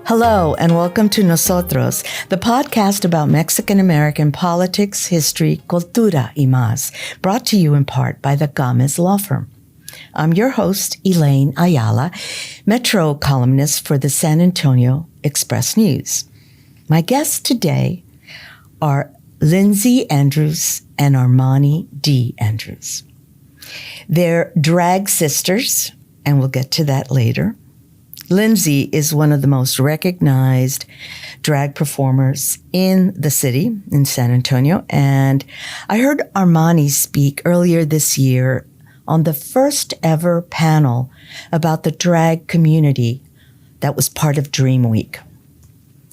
Hello, and welcome to Nosotros, the podcast about Mexican-American politics, history, cultura y más, brought to you in part by the Gomez Law Firm. I'm your host, Elaine Ayala, Metro columnist for the San Antonio Express News. My guests today are Lyn-Z Andrews and Armani D. Andrews. They're drag sisters, and we'll get to that later. Lyn-Z is one of the most recognized drag performers in the city, in San Antonio. And I heard Armani speak earlier this year on the first ever panel about the drag community that was part of DreamWeek.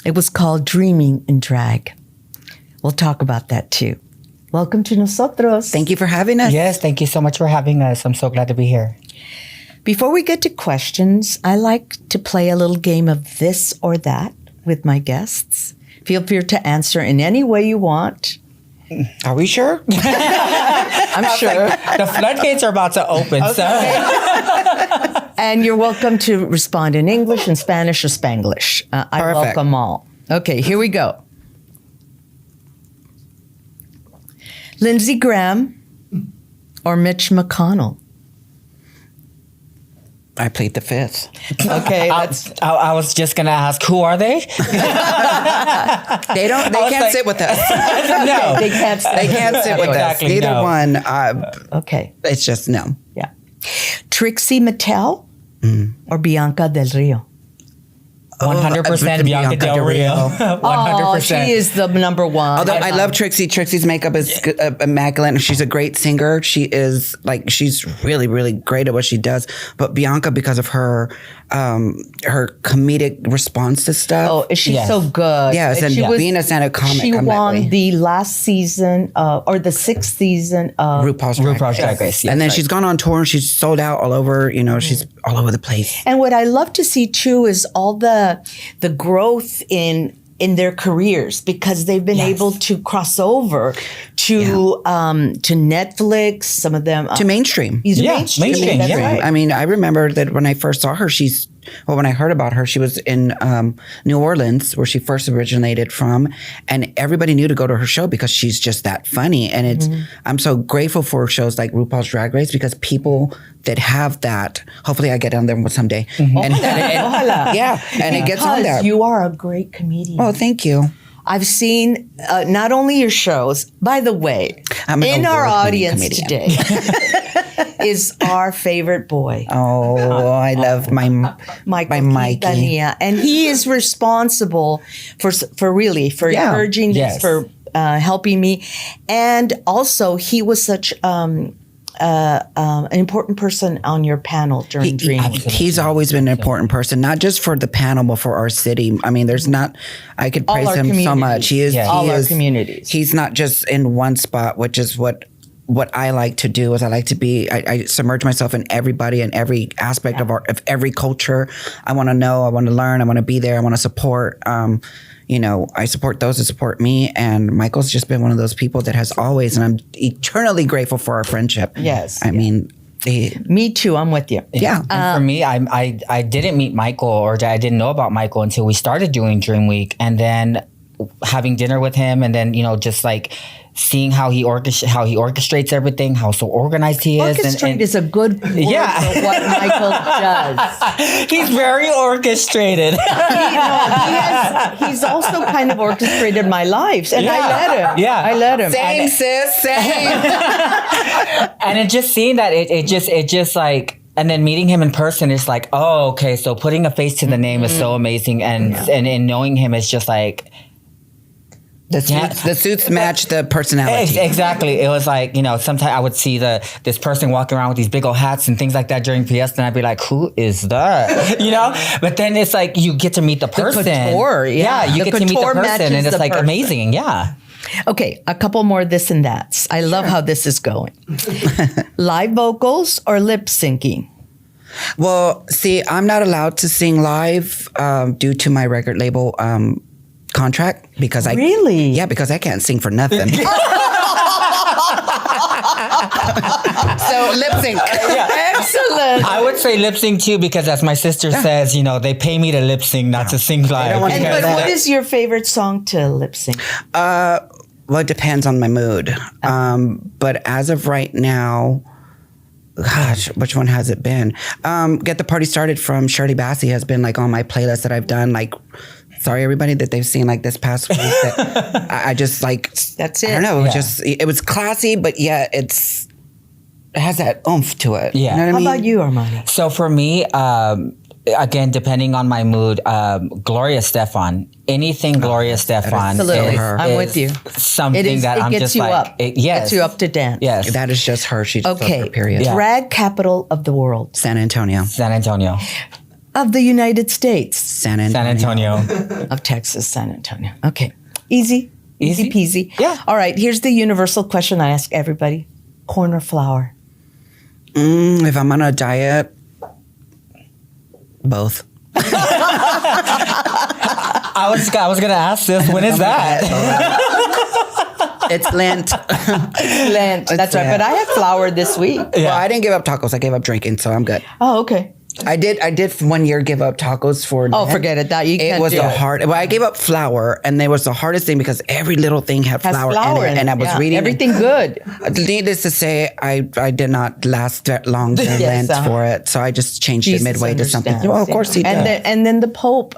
It was called Dreaming in Drag. We'll talk about that too. Welcome to Nosotros. Thank you for having us. Yes, thank you so much for having us. I'm so glad to be here. Before we get to questions, I like to play a little game of this or that with my guests. Feel free to answer in any way you want. Are we sure? I'm sure. Like, the floodgates are about to open, okay. So. And you're welcome to respond in English, in Spanish, or Spanglish. I welcome all. Okay, here we go. Lindsey Graham or Mitch McConnell? I plead the fifth. Okay, I was just gonna ask, who are they? They can't sit with us. No, they can't. They can't sit with us. Neither one. Okay, it's just no. Yeah. Trixie Mattel or Bianca Del Rio? 100% Bianca Del Rio. 100%. Oh, she is the number one. Although I love Trixie. Trixie's makeup is immaculate. She's a great singer. She's really, really great at what she does. But Bianca, because of her comedic response to stuff. Oh, she's so good. Yes, and being a stand-up comic. She won the last season or the sixth season of RuPaul's Drag Race. And then she's gone on tour and she's sold out all over. You know, she's all over the place. And what I love to see too is all the growth in their careers, because they've been able to cross over to Netflix. Some of them to mainstream. Mainstream. That's right. I mean, I remember that when I first saw her, when I heard about her, she was in New Orleans, where she first originated from, and everybody knew to go to her show because she's just that funny. And I'm so grateful for shows like RuPaul's Drag Race, because people that have that, hopefully I get on there someday. And it gets on there. You are a great comedian. Oh, thank you. I've seen not only your shows, by the way, in our audience today is our favorite boy. Oh, I love my Mikey. And he is responsible for encouraging this, for helping me. And also, he was such an important person on your panel during DreamWeek. He's always been an important person, not just for the panel, but for our city. I mean, I could praise him so much. He is all our communities. He's not just in one spot, which is what I like to do. Is I submerge myself in everybody and every aspect of every culture. I want to know, I want to learn, I want to be there, I want to support. I support those that support me, and Michael's just been one of those people that has always, and I'm eternally grateful for our friendship. Yes. I mean, me too. I'm with you. Yeah. And for me, I didn't meet Michael, or I didn't know about Michael until we started doing DreamWeek, and then having dinner with him, and then just like seeing how he orchestrates everything, how so organized he is. Orchestrate is a good word for what Michael does. He's very orchestrated. He's also kind of orchestrated my life, and I let him. Yeah, I let him. Same, sis, same. And it just seeing that it just like. And then meeting him in person is like, oh, okay. So putting a face to the name is so amazing, and knowing him is just like. The suits match the personality. Exactly. It was like, sometimes I would see this person walking around with these big old hats and things like that during PS, and I'd be like, who is that? But then it's like you get to meet the person. The couture, you get to meet the person, and it's like amazing. Yeah. Okay, a couple more this and that's. I love how this is going. Live vocals or lip syncing? Well, see, I'm not allowed to sing live due to my record label contract, because Really? because I can't sing for nothing. So lip sync. Excellent. I would say lip sync too, because as my sister says, they pay me to lip sync, not to sing live. But what is your favorite song to lip sync? Well, it depends on my mood. But as of right now, gosh, which one has it been? Get the Party Started from Shirley Bassey has been like on my playlist that I've done. Like, sorry everybody that they've seen like this past week. That I just like. That's it. I don't know. It was classy, but yeah, it has that oomph to it. Yeah. You know what I mean? How about you, Armani? So for me, again, depending on my mood, Gloria Estefan, anything Gloria Estefan, Absolutely. I'm with you. Something that I'm just like, gets you up to dance. Yes, That is just her. She's Okay. period. Yeah. Drag capital of the world. San Antonio. San Antonio, Of the United States. San Antonio. Of Texas, San Antonio. Okay. Easy Easy? peasy. Yeah. All right. Here's the universal question I ask everybody. Corn or flour? If I'm on a diet, both. I was gonna ask this. When is that? It's Lent. Lent. That's right. But I had flour this week. Well, I didn't give up tacos. I gave up drinking, so I'm good. Oh, okay. I did 1 year give up tacos for. Oh, Lent. forget it. That you It can't was do the it. hard. Well, I gave up flour, and it was the hardest thing because every little thing had Has flour in it, and I was yeah. reading everything good. Needless to say, I did not last that long during Yes, Lent for it, so I just changed Jesus it midway to something. understands, Well, of course he and did. then the Pope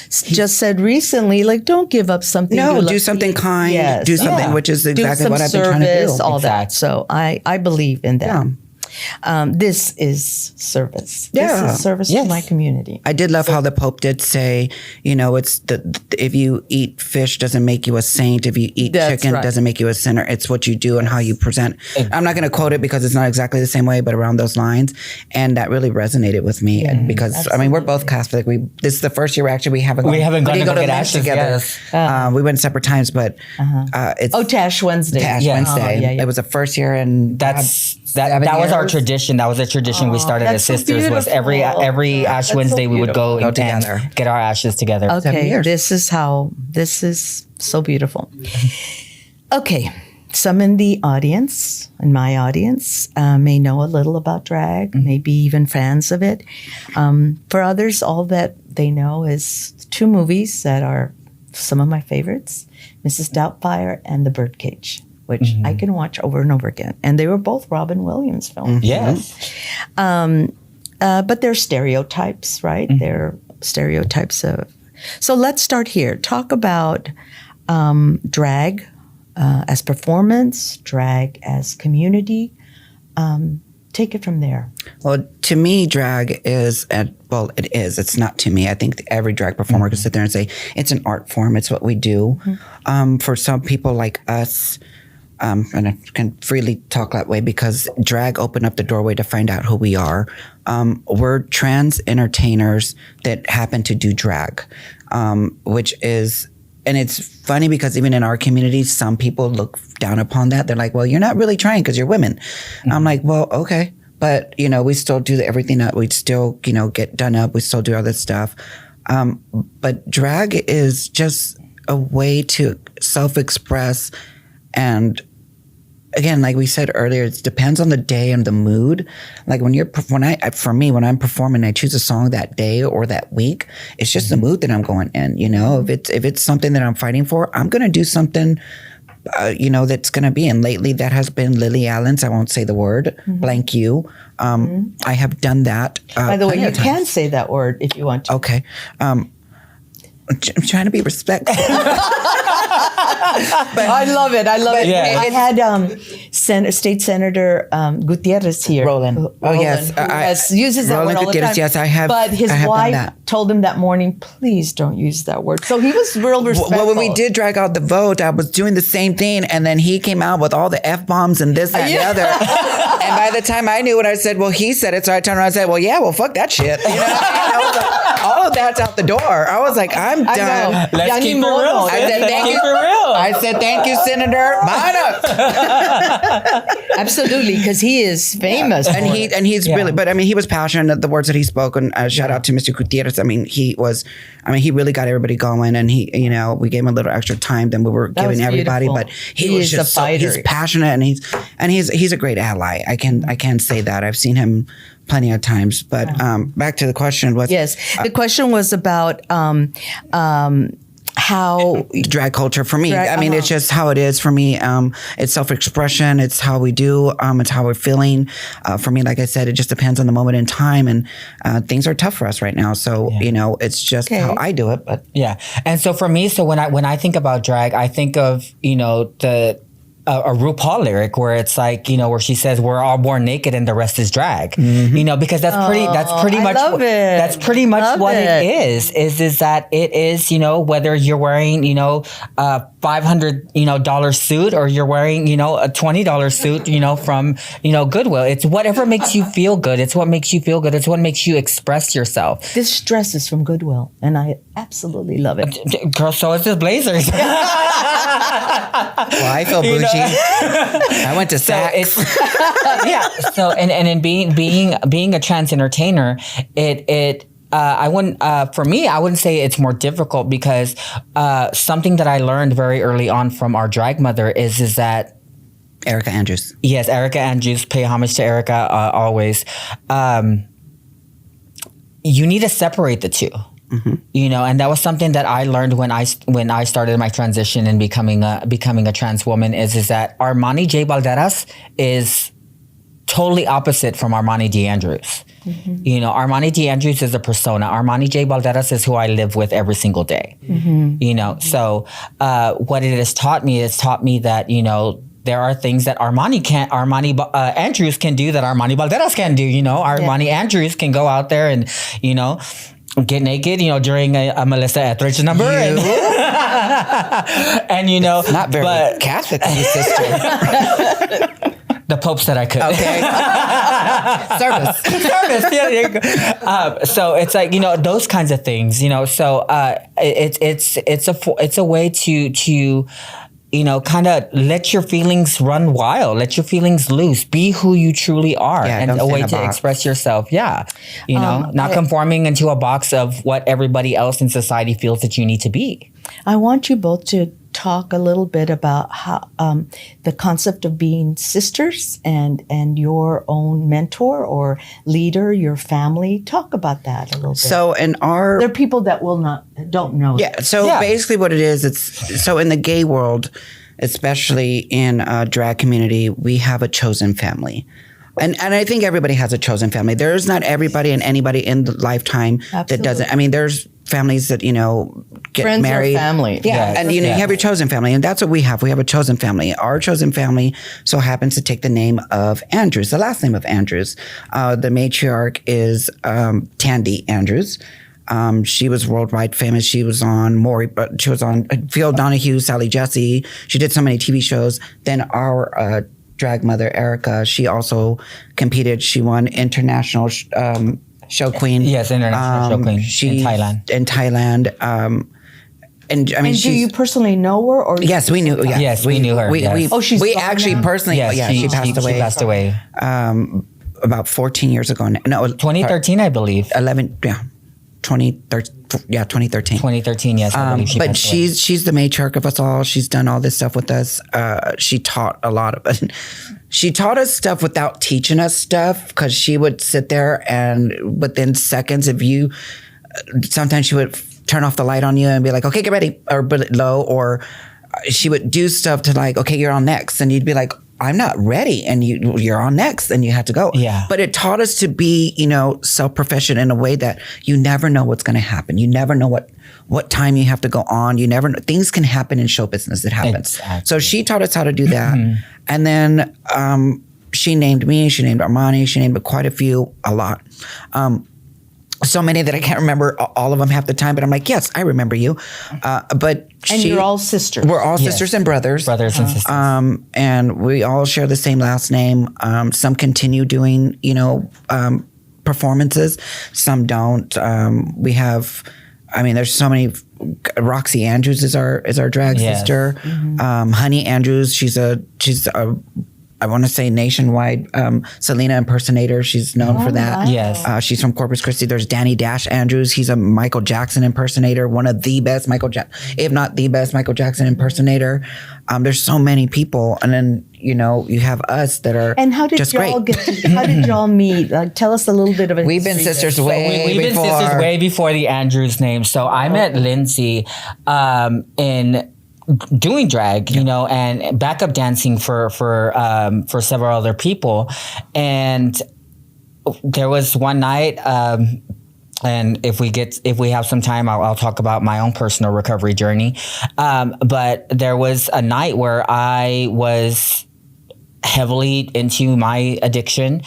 just said recently, like, don't give up something. No, you do love. something kind. Yes. Do something, Yeah. which is Do exactly some what I've been service, trying to do. all that. Exactly. So I believe in that. Yeah. This is service. Yeah. This is service to Yes. my community. I did love how the Pope did say, it's if you eat fish doesn't make you a saint. If you eat That's chicken right. doesn't make you a sinner. It's what you do and how you present. I'm not going to quote it because it's not exactly the same way, but around those lines. And that really resonated with me because we're both Catholic. This is the first year we haven't We haven't gone we to didn't go get Lent ashes, together. yes. We went separate times, but it's Tash Wednesday. Ash Yeah. Wednesday. Oh, yeah. It was the first year, and That was our tradition. That was a tradition we started that's as so sisters. Was every beautiful. Ash That's Wednesday so we would go and together. get our ashes together. 7 Okay, years. this is so beautiful. Okay, some in the audience, in my audience, may know a little about drag, maybe even fans of it. For others, all that they know is 2 movies that are some of my favorites, Mrs. Doubtfire and The Birdcage, which I can watch over and over again. And they were both Robin Williams films. Yes. But they're stereotypes, right? They're stereotypes of. So let's start here. Talk about drag as performance, drag as community. Take it from there. Well, to me, drag is, it is. It's not to me. I think every drag performer could sit there and say, it's an art form. It's what we do. For some people like us, and I can freely talk that way because drag opened up the doorway to find out who we are. We're trans entertainers that happen to do drag, which is, and it's funny because even in our community, some people look down upon that. They're like, well, you're not really trying because you're women. I'm like, well, okay. But, we still do everything that we still, get done up. We still do all this stuff. But drag is just a way to self-express. And again, like we said earlier, it depends on the day and the mood. Like when I'm performing, I choose a song that day or that week. It's just the mood that I'm going in. If it's something that I'm fighting for, I'm going to do something, that's going to be. And lately, that has been Lily Allen's. I won't say the word. Blank you. I have done that. By the way, plenty you of times. can say that word if you want to. Okay. I'm trying to be respectful. I love it. I love it. Yeah. I had State Senator Gutierrez here. Roland. Oh, yes. Who uses that Roland word all the Gutierrez, time. yes, I have- But his I have done wife that. told him that morning, please don't use that word. So he was real respectful. Well, when we did drag out the vote, I was doing the same thing, and then he came out with all the F-bombs and this, that, and the other. And by the time I knew what I said, well, he said it, so I turned around and said, well, yeah, well, fuck that shit. I was like, all of that's out the door. I was like, I'm I done. know. Let's Yani keep it modo. real. I said, Let's thank keep you. it real. I said, thank you, Senator. Absolutely, because he is famous. And for it. he's really, but I mean, he was passionate. The words that he spoke, and shout out to Mr. Gutierrez. I mean, he was I mean, he really got everybody going, and he, you know, we gave him a little extra time than we were giving everybody, but he was just he's passionate, and he's a great ally. I can say that. I've seen him plenty of times, but back to the question was, yes, the question was about how drag culture for me. I mean, it's just how it is for me. It's self-expression. It's how we do. It's how we're feeling. For me, like I said, it just depends on the moment in time, and things are tough for us right now. So you know, it's just how I do it. But and so for me, so when I think about drag, I think of, you know, a RuPaul lyric where it's like, you know, where she says we're all born naked and the rest is drag, you know, because that's pretty much what it is that it is, you know, whether you're wearing, you know, a $500, you know, dollar suit, or you're wearing, you know, a $20 suit, you know, from, you know, Goodwill. It's whatever makes you feel good. It's what makes you feel good. It's what makes you express yourself. This dress is from Goodwill, and I absolutely love it. Girl, so is this blazer. Well, I feel bougie. I went to Saks. So and in being a trans entertainer, I wouldn't say it's more difficult, because something that I learned very early on from our drag mother is that Erica Andrews. Yes, Erica Andrews. Pay homage to Erica always. You need to separate the two. Mm-hmm. You know, and that was something that I learned when I started my transition and becoming a trans woman, is that Armani J. Balderas is totally opposite from Armani D. Andrews. Mm-hmm. You know, Armani D. Andrews is a persona. Armani J. Balderas is who I live with every single day. Mm-hmm. You know, so what it has taught me that, you know, there are things that Armani Andrews can do that Armani Balderas can do. You know, Armani Andrews can go out there and, you know, get naked, you know, during a Melissa Etheridge number. And you know, not very Catholic, sister. The Pope said I could. Okay. Service. Yeah, there you go. So it's like, you know, those kinds of things, you know, so it's a way to you know, kind of let your feelings run wild, let your feelings loose, be who you truly are, and a way to express yourself. Yeah. You know, not conforming into a box of what everybody else in society feels that you need to be. I want you both to talk a little bit about how the concept of being sisters and your own mentor or leader, your family. Talk about that a little bit. So there are people that don't know. Yeah. So basically what it is, it's so in the gay world, especially in drag community, we have a chosen family. And I think everybody has a chosen family. There's not everybody and anybody in the lifetime that doesn't. I mean, there's families that, you know, get friends married. Or family. Yeah. And you know, you have your chosen family, and that's what we have. We have a chosen family. Our chosen family so happens to take the name of Andrews, the last name of Andrews. The matriarch is Tandy Andrews. She was worldwide famous. She was on she was on Phil Donahue, Sally Jesse. She did so many TV shows. Then our drag mother, Erica, she also competed. She won international show queen. Yes, international show queen in Thailand. And I mean, do you personally know her? Or yes, we knew. Yes, we knew her. We actually now? Personally. Yes, she passed away. She passed away about 14 years ago. No, 2013, I believe. 2013, yes, I believe she but passed away. she's the matriarch of us all. She's done all this stuff with us. She taught a lot of us. She taught us stuff without teaching us stuff, because she would sit there and within seconds, sometimes she would turn off the light on you and be like, okay, get ready, or put it low, or she would do stuff to like, okay, you're on next, and you'd be like, I'm not ready, and you're on next, and you had to go. Yeah. But it taught us to be, you know, self-professional in a way that you never know what's going to happen. You never know what time you have to go on. You never know. Things can happen in show business. It happens. Exactly. So she taught us how to do that. Mm-hmm. And then she named me, she named Armani, she named quite a lot. So many that I can't remember all of them half the time, but I'm like, yes, I remember you. And you're all sisters. We're all sisters and brothers. Brothers and sisters. And we all share the same last name. Some continue doing, you know, performances. Some don't. We have, I mean, there's so many. Roxy Andrews is our drag sister. Mm-hmm. Honey Andrews, she's a I want to say nationwide, Selena impersonator. She's known for that. Wow. Yes. She's from Corpus Christi. There's Danny Dash Andrews. He's a Michael Jackson impersonator, one of the best if not the best Michael Jackson impersonator. There's so many people. And then, you know, you have us that are And how did just y'all great. how did y'all meet? Like, tell us a little bit of it. We've been sisters We've been before. sisters way before the Andrews name. So I met Lyn-Z in doing drag, you know, and backup dancing for several other people. And there was one night, and if we have some time, I'll talk about my own personal recovery journey. But there was a night where I was heavily into my addiction,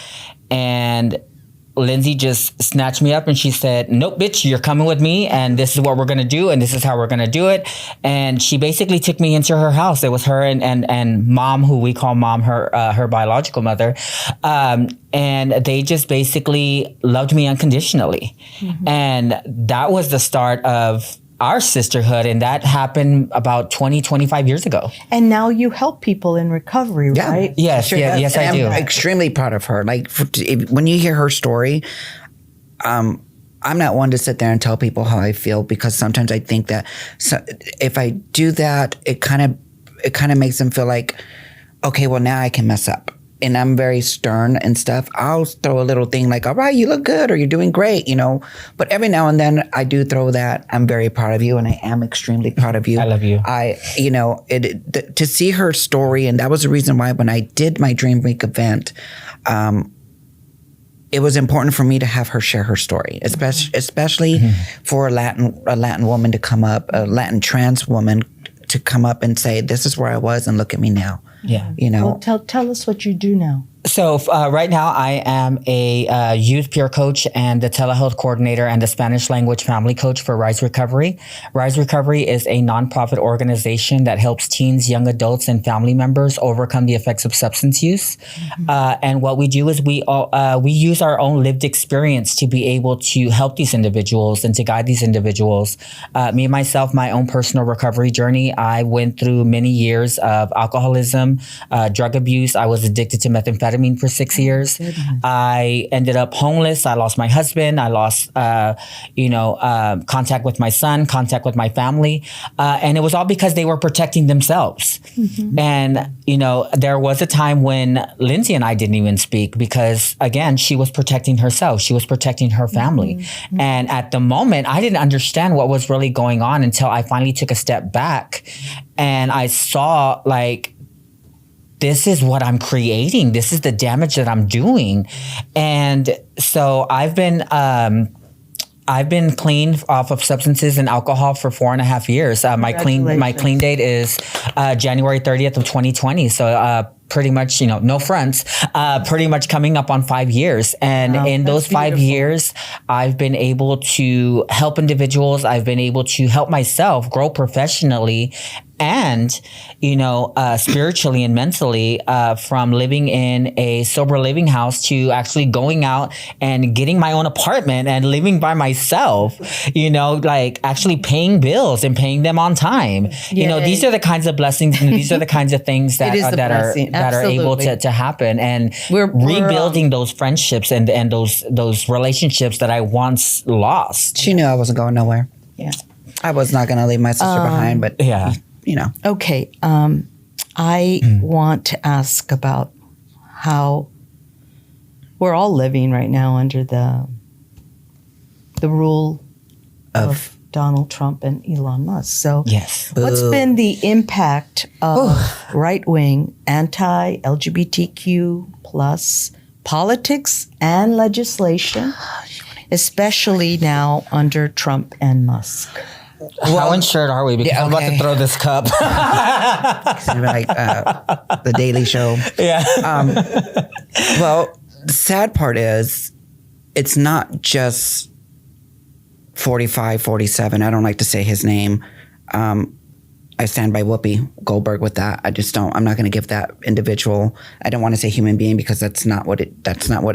and Lyn-Z just snatched me up and she said, "Nope, bitch, you're coming with me, and this is what we're gonna do, and this is how we're gonna do it." And she basically took me into her house. It was her and mom, who we call mom, her biological mother, and they just basically loved me unconditionally. And that was the start of our sisterhood, and that happened about 25 years ago. And now you help people in recovery, right? Yes, Sure yeah, does. yes, And I do. I'm extremely proud of her. Like, when you hear her story, I'm not one to sit there and tell people how I feel, because sometimes I think that if I do that, it kind of makes them feel like, okay, well, now I can mess up. And I'm very stern and stuff. I'll throw a little thing like, "All right, you look good," or "You're doing great," you know. But every now and then I do throw that, "I'm very proud of you," and I am extremely proud of you. I love you. You know, to see her story, and that was the reason why when I did my DreamWeek event, it was important for me to have her share her story, especially for a Latin woman to come up, a Latin trans woman to come up and say, "This is where I was, and look at me now." Yeah. You know. Well, tell us what you do now. So right now I am a youth peer coach and the telehealth coordinator and the Spanish language family coach for Rise Recovery. Rise Recovery is a nonprofit organization that helps teens, young adults, and family members overcome the effects of substance use. And what we do is we use our own lived experience to be able to help these individuals and to guide these individuals. Me, myself, my own personal recovery journey, I went through many years of alcoholism, drug abuse. I was addicted to methamphetamine for 6 years. I ended up homeless. I lost my husband. I lost, contact with my son, contact with my family. And it was all because they were protecting themselves. And, you know, there was a time when Lyn-Z and I didn't even speak because, again, she was protecting herself. She was protecting her family. And at the moment, I didn't understand what was really going on until I finally took a step back and I saw, like, this is what I'm creating. This is the damage that I'm doing. And so I've been clean off of substances and alcohol for 4.5 years. My clean date is January 30th of 2020. So pretty much, you know, no fronts, pretty much coming up on 5 years. And in those 5 years, I've been able to help individuals. I've been able to help myself grow professionally and, you know, spiritually and mentally, from living in a sober living house to actually going out and getting my own apartment and living by myself, you know, like actually paying bills and paying them on time. You know, these are the kinds of blessings and these are the kinds of things that are able to happen. And we're rebuilding those friendships and those relationships that I once lost. She knew I wasn't going nowhere. Yeah. I was not going to leave my sister behind, but you know. Okay. I want to ask about how we're all living right now under the rule of Donald Trump and Elon Musk. So what's been the impact of right-wing, anti-LGBTQ plus politics and legislation, especially now under Trump and Musk? How insured are we? Because I'm about to throw this cup. Like the Daily Show. Yeah. Well, the sad part is it's not just 45, 47. I don't like to say his name. I stand by Whoopi Goldberg with that. I'm not going to give that individual, I don't want to say human being because that's not what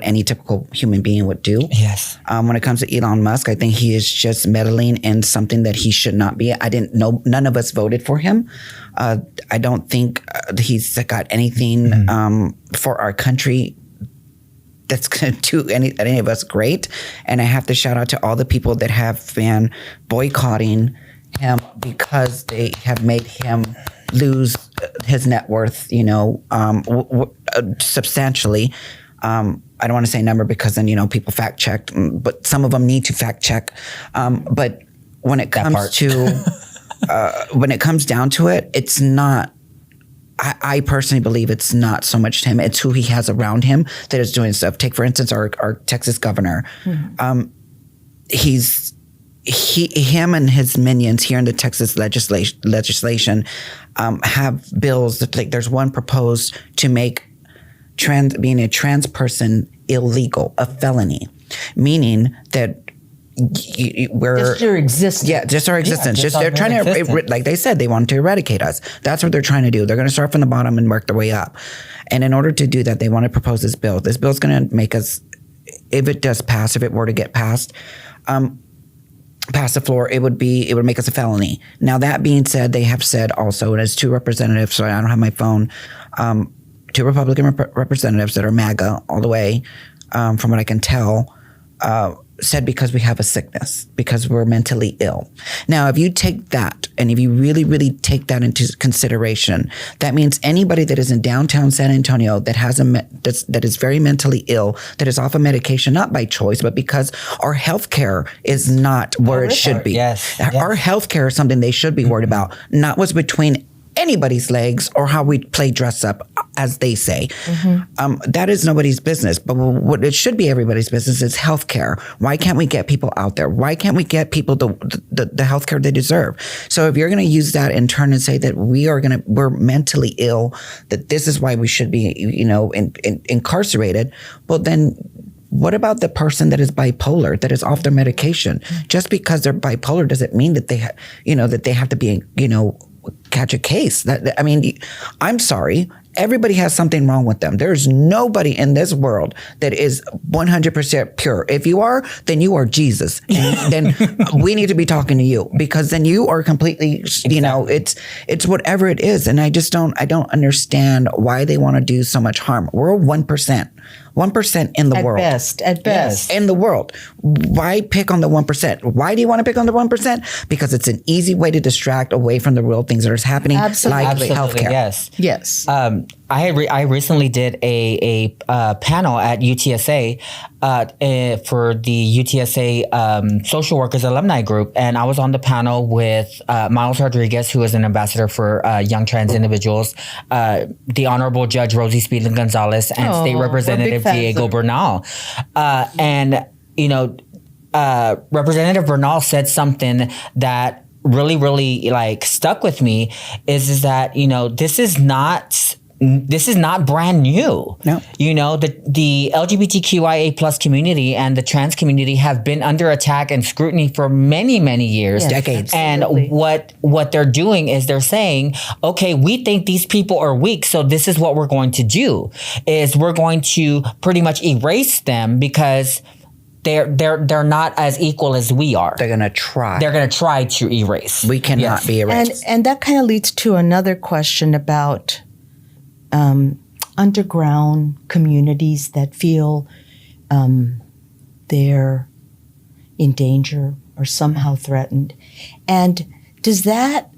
any typical human being would do. Yes. When it comes to Elon Musk, I think he is just meddling in something that he should not be. I didn't know, none of us voted for him. I don't think he's got anything for our country that's going to do any of us great. And I have to shout out to all the people that have been boycotting him because they have made him lose his net worth, substantially. I don't want to say number because then, people fact check, but some of them need to fact check. But when it comes when it comes down to it, it's not, I personally believe it's not so much him, it's who he has around him that is doing stuff. Take, for instance, our Texas governor. Him and his minions here in the Texas legislation have bills that, like, there's one proposed to make being a trans person illegal, a felony, meaning that just your existence. Yeah, just our existence. just they're trying to, like they said, they wanted to eradicate us. That's what they're trying to do. They're going to start from the bottom and work their way up. And in order to do that, they want to propose this bill. This bill is going to make us, if it does pass, if it were to get passed, past the floor, it would make us a felony. Now, that being said, they have said also, and as two representatives, so I don't have my phone, two Republican representatives that are MAGA all the way, from what I can tell, said because we have a sickness, because we're mentally ill. Now, if you take that and if you really, really take that into consideration, that means anybody that is in downtown San Antonio that has that is very mentally ill, that is off of medication, not by choice, but because our healthcare is not where it should be. Yes. Our healthcare is something they should be worried about, not what's between anybody's legs or how we play dress up, as they say. That is nobody's business. But what it should be everybody's business is healthcare. Why can't we get people out there? Why can't we get people the healthcare they deserve? So if you're going to use that in turn and say that we're mentally ill, that this is why we should be, incarcerated, well, then what about the person that is bipolar, that is off their medication? Just because they're bipolar doesn't mean that they have to be, catch a case. I'm sorry. Everybody has something wrong with them. There's nobody in this world that is 100% pure. If you are, then you are Jesus. And then we need to be talking to you, because then you are completely, it's whatever it is. And I don't understand why they want to do so much harm. We're 1%. 1% in the world. At best. In the world. Why pick on the 1%? Why do you want to pick on the 1%? Because it's an easy way to distract away from the real things that are happening, like healthcare. Yes. I recently did a panel at UTSA for the UTSA social workers alumni group, and I was on the panel with Miles Rodriguez, who is an ambassador for young trans individuals, the Honorable Judge Rosie Speedlin Gonzalez, and State Representative Diego Bernal, and Representative Bernal said something that really, really stuck with me. Is that this is not brand new. No. The LGBTQIA plus community and the trans community have been under attack and scrutiny for many, many years. Yes, decades. absolutely. And what they're doing is they're saying, okay, we think these people are weak, so this is what we're going to do, is we're going to pretty much erase them because they're not as equal as we are. They're going to try. They're going to try to erase. We cannot be erased. And that kind of leads to another question about underground communities that feel they're in danger or somehow threatened. And is that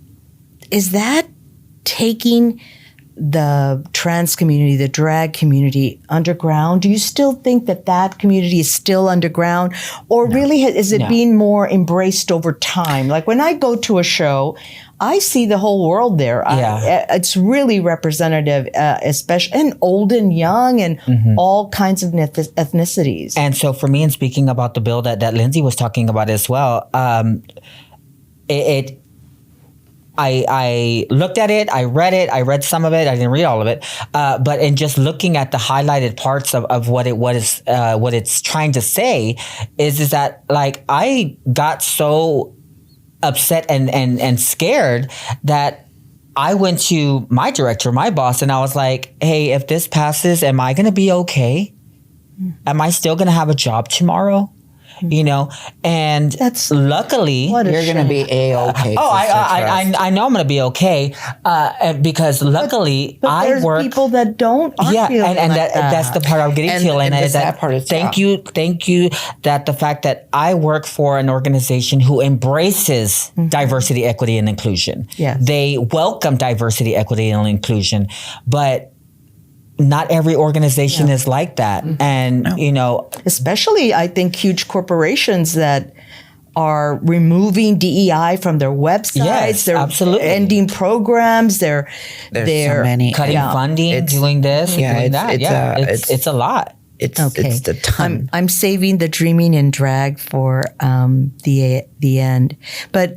taking the trans community, the drag community underground? Do you still think that community is still underground? Or really is it being more embraced over time? Like when I go to a show, I see the whole world there. It's really representative, especially and old and young and all kinds of ethnicities. And so for me, and speaking about the bill that Lyn-Z was talking about as well, I looked at it, I read some of it, I didn't read all of it, but in just looking at the highlighted parts of what it's trying to say is that I got so upset and scared that I went to my director, my boss, and I was like, hey, if this passes, am I going to be okay? Am I still going to have a job tomorrow? You know, and That's luckily you're going to be A-okay. I know I'm going to be okay because luckily but I there's work. people that don't. Aren't feeling and like that's the part I'm getting to. And And the sad part is, thank you that the fact that I work for an organization who embraces diversity, equity, and inclusion. Yes. They welcome diversity, equity, and inclusion, but not every organization is like that. And, you know, Especially, I think, huge corporations that are removing DEI from their websites. Yes, they're absolutely. ending programs. They're so many. cutting funding, doing this, doing that. It's a lot. It's the ton. I'm saving the dreaming and drag for the end, but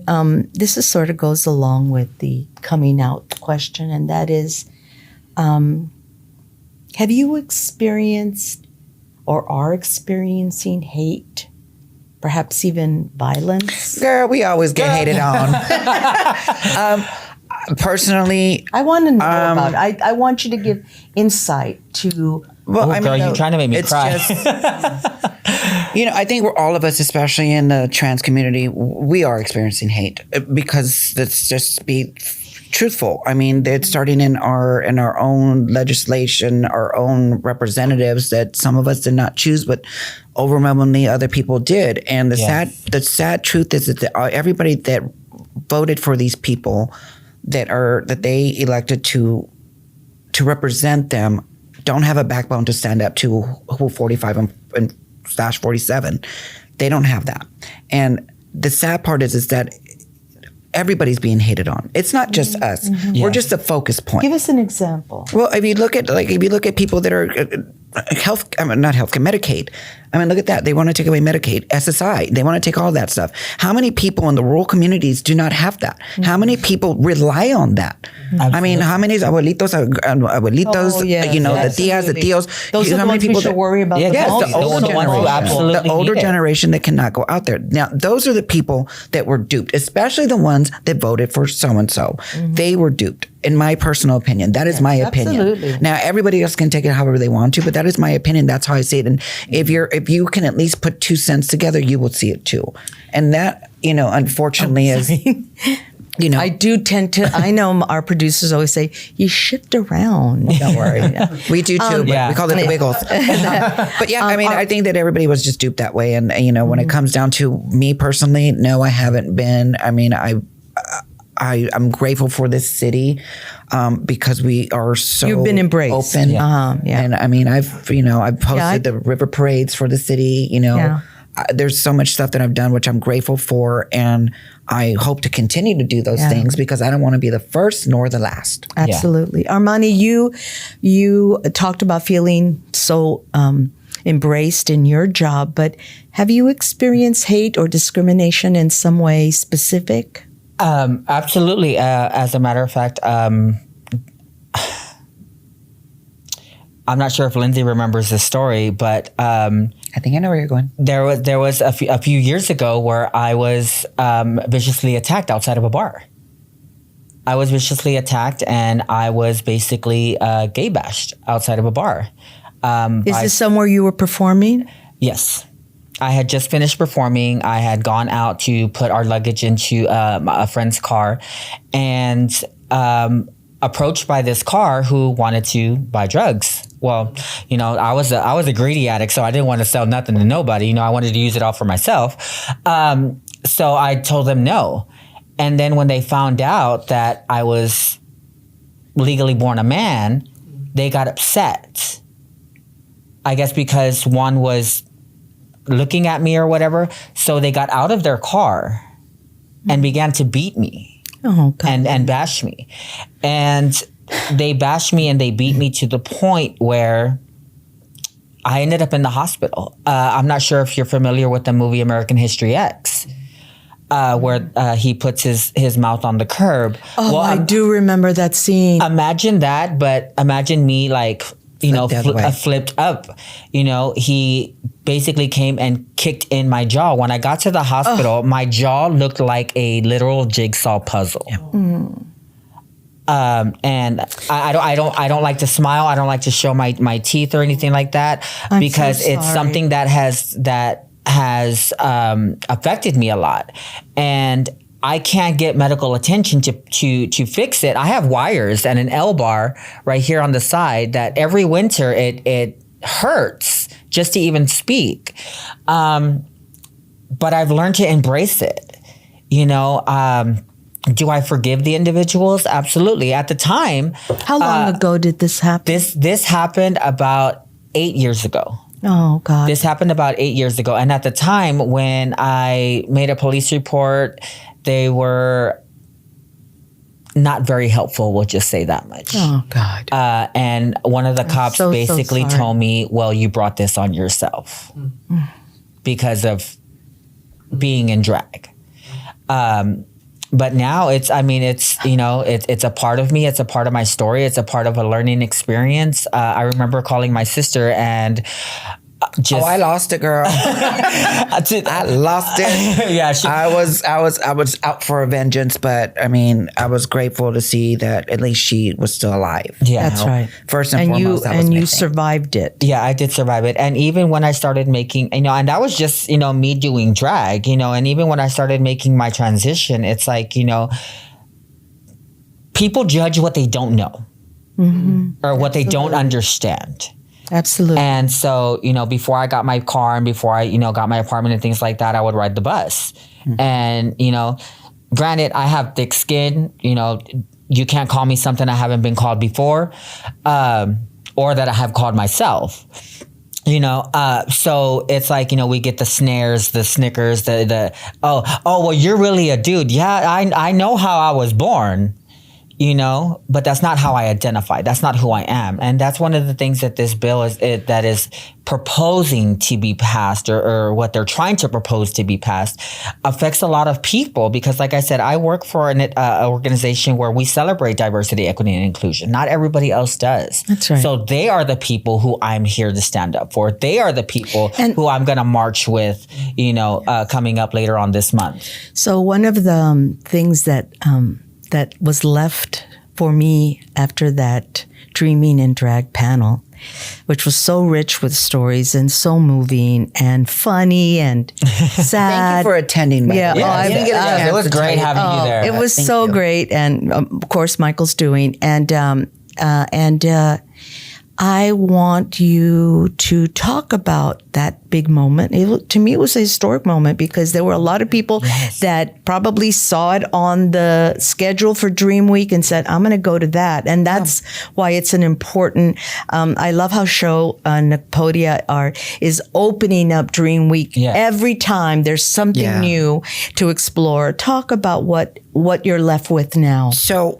this is sort of goes along with the coming out question, and that is, have you experienced or are experiencing hate, perhaps even violence? Girl, we always get hated on. Personally, I want to know about it. I want you to give insight to. well, I mean, girl, you're trying to make me cry. You know, I think we're all of us, especially in the trans community, we are experiencing hate because let's just be truthful. I mean, it's starting in our own legislation, our own representatives that some of us did not choose, but overwhelmingly other people did. And the sad truth is that everybody that voted for these people that they elected to represent them don't have a backbone to stand up to who 45 and slash 47. They don't have that. And the sad part is that everybody's being hated on. It's not just us. We're just a focus point. Give us an example. Well, if you look at people that are Medicaid. I mean, look at that. They want to take away Medicaid, SSI. They want to take all that stuff. How many people in the rural communities do not have that? How many people rely on that? I mean, how many abuelitos, yes, you know, the tias, the tios. Those are the ones we should worry about. The older generation. The older need it. generation that cannot go out there. Now, those are the people that were duped, especially the ones that voted for so-and-so. They were duped, in my personal opinion. That is my opinion. Absolutely. Now, everybody else can take it however they want to, but that is my opinion. That's how I see it. And if you can at least put 2 cents together, you will see it too. And that, you know, unfortunately is, you know. I do tend to, I know our producers always say, you shift around. Don't worry. We do too, but we call it the wiggles. But yeah, I mean, I think that everybody was just duped that way. And, you know, when it comes down to me personally, no, I haven't been. I mean, I'm grateful for this city because we are so You've been embraced. open. And I mean, I've posted the river parades for the city, you know. There's so much stuff that I've done, which I'm grateful for. And I hope to continue to do those things because I don't want to be the first nor the last. Absolutely. Armani, you talked about feeling so embraced in your job, but have you experienced hate or discrimination in some way specific? Absolutely. As a matter of fact, I'm not sure if Lyn-Z remembers this story, but I think I know where you're going. There was a few years ago where I was viciously attacked outside of a bar. I was viciously attacked, and I was basically gay bashed outside of a bar. Is this somewhere you were performing? Yes. I had just finished performing. I had gone out to put our luggage into a friend's car and approached by this car who wanted to buy drugs. Well, you know, I was a greedy addict, so I didn't want to sell nothing to nobody. You know, I wanted to use it all for myself. So I told them no. And then when they found out that I was legally born a man, they got upset. I guess because one was looking at me or whatever. So they got out of their car and began to beat me and bash me. And they bashed me and they beat me to the point where I ended up in the hospital. I'm not sure if you're familiar with the movie American History X, where he puts his mouth on the curb. Oh, well, I do remember that scene. Imagine that, but imagine me like, you know, flipped up. You know, he basically came and kicked in my jaw. When I got to the hospital, my jaw looked like a literal jigsaw puzzle. And I don't like to smile. I don't like to show my teeth or anything like that because it's something that has affected me a lot. And I can't get medical attention to fix it. I have wires and an L-bar right here on the side that every winter it hurts just to even speak. But I've learned to embrace it. You know, do I forgive the individuals? Absolutely. At the time. How long ago did this happen? This happened about 8 years ago. Oh, God. This happened about 8 years ago. And at the time when I made a police report, they were not very helpful, we'll just say that much. Oh, God. And one of the cops basically told me, well, you brought this on yourself because of being in drag. But now it's a part of me. It's a part of my story. It's a part of a learning experience. I remember calling my sister and I lost it, girl. I lost it. Yeah, I was out for a vengeance, but I mean, I was grateful to see that at least she was still alive. Yeah, that's right. First and foremost, you survived it. Yeah, I did survive it. And even when I started making, and that was just, me doing drag, and even when I started making my transition, it's like, people judge what they don't know or what they don't understand. Absolutely. And so, before I got my car and before I, got my apartment and things like that, I would ride the bus. And, granted, I have thick skin, you can't call me something I haven't been called before, or that I have called myself. So it's like, we get the snares, the snickers, well, you're really a dude. Yeah, I know how I was born. But that's not how I identify. That's not who I am. And that's one of the things that this bill that is proposing to be passed or what they're trying to propose to be passed affects a lot of people because, like I said, I work for an organization where we celebrate diversity, equity, and inclusion. Not everybody else does. That's right. So they are the people who I'm here to stand up for. They are the people who I'm going to march with, coming up later on this month. So one of the things that was left for me after that Dreaming in Drag panel, which was so rich with stories and so moving and funny and sad. Thank you for attending. Yeah, it was great having you there. It was so great, and of course Michael's doing, and I want you to talk about that big moment. To me, it was a historic moment because there were a lot of people that probably saw it on the schedule for DreamWeek and said, I'm going to go to that. And that's why it's an important, I love how show Napodia is opening up DreamWeek. Yeah. Every time there's something new to explore. Talk about what you're left with now. So,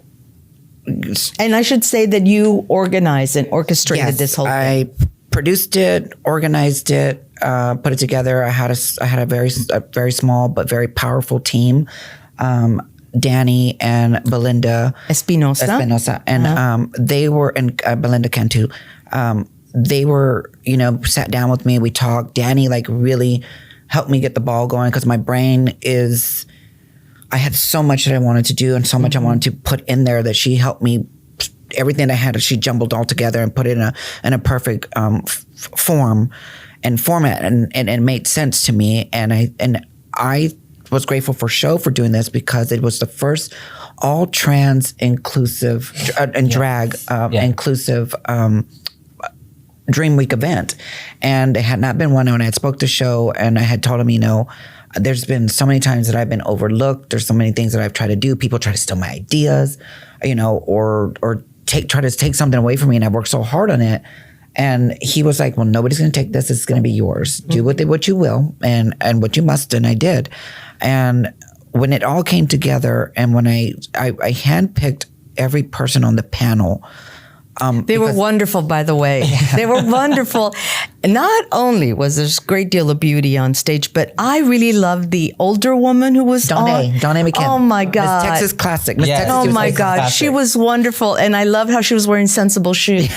and I should say that you organized and orchestrated this whole thing. I produced it, organized it, put it together. I had a very small but very powerful team. Danny and Belinda Espinosa, and they were, and Belinda Cantu. They were, sat down with me. We talked. Danny really helped me get the ball going because my brain is. I had so much that I wanted to do and so much I wanted to put in there that she helped me. Everything I had, she jumbled all together and put it in a perfect form and format, and it made sense to me. And I was grateful for Show for doing this because it was the first all trans inclusive and drag inclusive DreamWeek event, and it had not been one when I had spoke to Show and I had told him, there's been so many times that I've been overlooked. There's so many things that I've tried to do. People try to steal my ideas, or try to take something away from me, and I've worked so hard on it. And he was like, well, nobody's going to take this. It's going to be yours. Do with it what you will and what you must. And I did. And when it all came together and when I handpicked every person on the panel. They were wonderful, by the way. They were wonderful. not only was there a great deal of beauty on stage, but I really loved the older woman who was Donna McKim. Oh my God. Miss Texas Classic. Miss Yes. Texas, Oh she was my Texas God, Classic. she was wonderful, and I loved how she was wearing sensible shoes.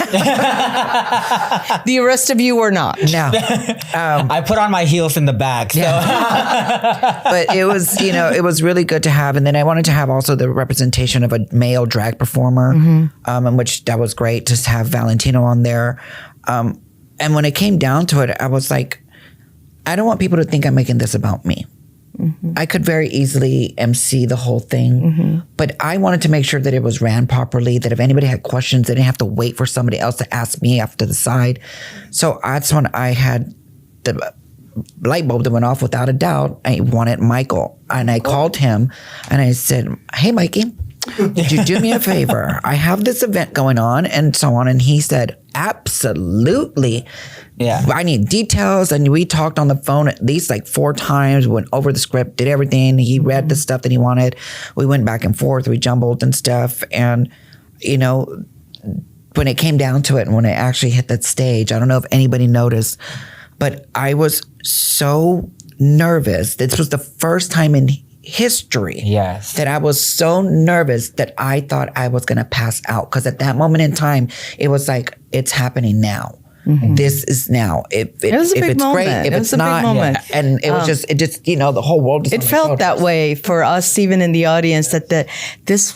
The rest of you were not. No. I put on my heels in the back. So. But it was, it was really good to have. And then I wanted to have also the representation of a male drag performer, in which that was great to have Valentino on there. And when it came down to it, I was like, I don't want people to think I'm making this about me. I could very easily MC the whole thing, but I wanted to make sure that it was ran properly, that if anybody had questions, they didn't have to wait for somebody else to ask me after the side. So that's when I had the light bulb that went off without a doubt. I wanted Michael, and I called him and I said, hey, Mikey, would you do me a favor? I have this event going on and so on. And he said, absolutely. Yeah. I need details. And we talked on the phone at least like 4 times, went over the script, did everything. He read the stuff that he wanted. We went back and forth. We jumbled and stuff. And, when it came down to it and when it actually hit that stage, I don't know if anybody noticed, but I was so nervous. This was the first time in history that I was so nervous that I thought I was going to pass out. Because at that moment in time, it was like, it's happening now. This is now. If was a big it's moment. great, if It it's was a big not, moment. and it was just, the whole world. Just It felt that way for us, even in the audience, that this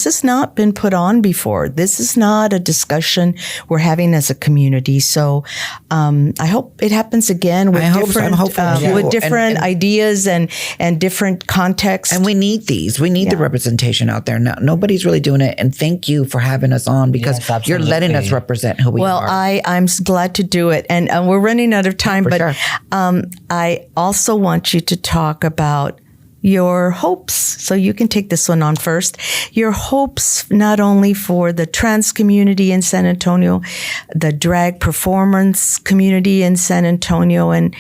has not been put on before. This is not a discussion we're having as a community. So I hope it happens again with different ideas and different contexts. And we need these. We need the representation out there. Now, nobody's really doing it. And thank you for having us on, because you're letting us represent who we are. Well, I'm glad to do it. And we're running out of time, but sure. I also want you to talk about your hopes. So you can take this one on first. Your hopes, not only for the trans community in San Antonio, the drag performance community in San Antonio, and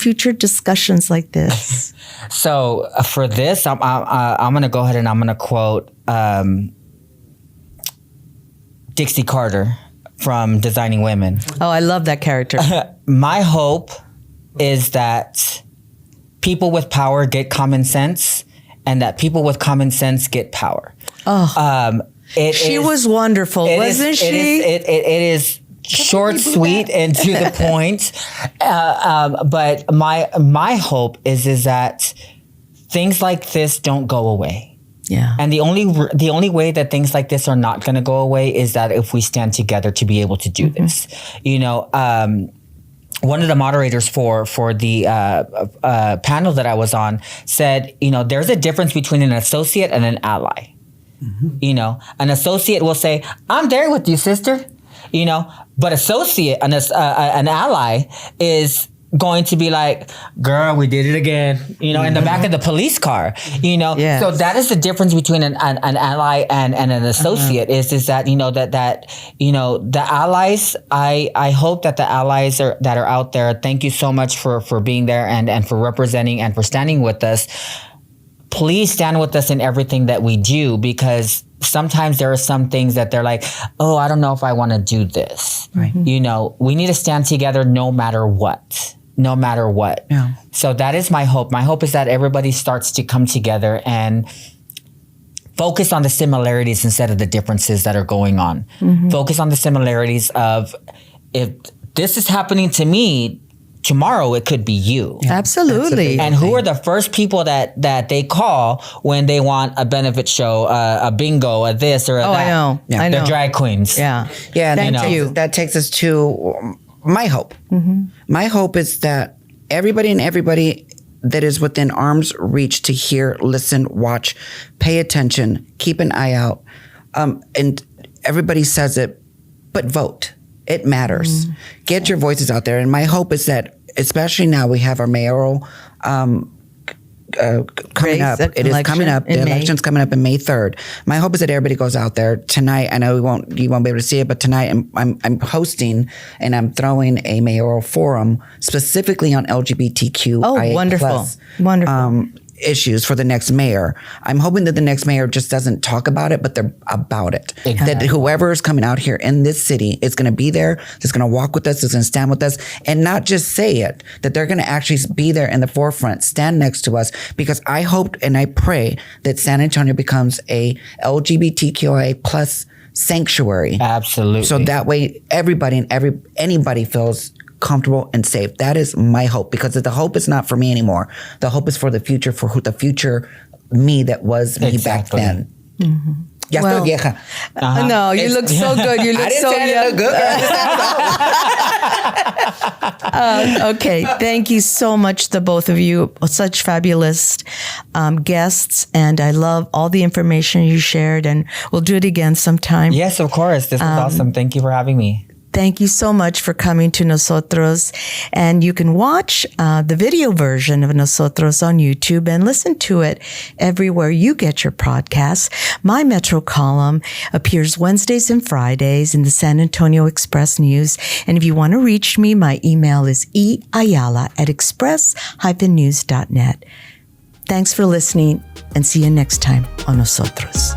future discussions like this. So for this, I'm going to go ahead and I'm going to quote Dixie Carter from Designing Women. Oh, I love that character. My hope is that people with power get common sense, and that people with common sense get power. She was wonderful, wasn't she? It is short, sweet, and to the point. But my hope is that things like this don't go away. Yeah. And the only way that things like this are not going to go away is that if we stand together to be able to do this. One of the moderators for the panel that I was on said, there's a difference between an associate and an ally. An associate will say, I'm there with you, sister. But associate, an ally is going to be like, girl, we did it again, in the back of the police car, Yes. So that is the difference between an ally and an associate is that, the allies, I hope that the allies that are out there, thank you so much for being there and for representing and for standing with us. Please stand with us in everything that we do, because sometimes there are some things that they're like, oh, I don't know if I want to do this. Right. We need to stand together no matter what. Yeah. So that is my hope. My hope is that everybody starts to come together and focus on the similarities instead of the differences that are going on. Focus on the similarities of, if this is happening to me, tomorrow it could be you. Absolutely. And who are the first people that they call when they want a benefit show, a bingo, a this or a that? I know. Yeah. I know. They're drag queens. Yeah. Yeah. Thank you. That takes us to my hope. My hope is that everybody that is within arm's reach to hear, listen, watch, pay attention, keep an eye out. And everybody says it, but vote. It matters. Get your voices out there. And my hope is that, especially now, we have our mayoral coming up. It is coming up. The election's coming up in May 3rd. My hope is that everybody goes out there tonight. I know you won't be able to see it, but tonight I'm hosting and I'm throwing a mayoral forum specifically on LGBTQ. Oh, wonderful. Wonderful. issues for the next mayor. I'm hoping that the next mayor just doesn't talk about it, but they're about it. Exactly. That whoever is coming out here in this city is going to be there, that's going to walk with us, that's going to stand with us, and not just say it, that they're going to actually be there in the forefront, stand next to us, because I hope and I pray that San Antonio becomes a LGBTQIA plus sanctuary. Absolutely. So that way everybody and anybody feels comfortable and safe. That is my hope, because the hope is not for me anymore. The hope is for the future, for who the future me that was me back then. Mm-hmm. Ya estoy vieja. No, you look so good. You look so young. Okay, thank you so much to both of you. Such fabulous guests, and I love all the information you shared, and we'll do it again sometime. Yes, of course. This was awesome. Thank you for having me. Thank you so much for coming to Nosotros. And you can watch the video version of Nosotros on YouTube and listen to it everywhere you get your podcasts. My Metro column appears Wednesdays and Fridays in the San Antonio Express News. And if you want to reach me, my email is eayala@express-news.net. Thanks for listening, and see you next time on Nosotros.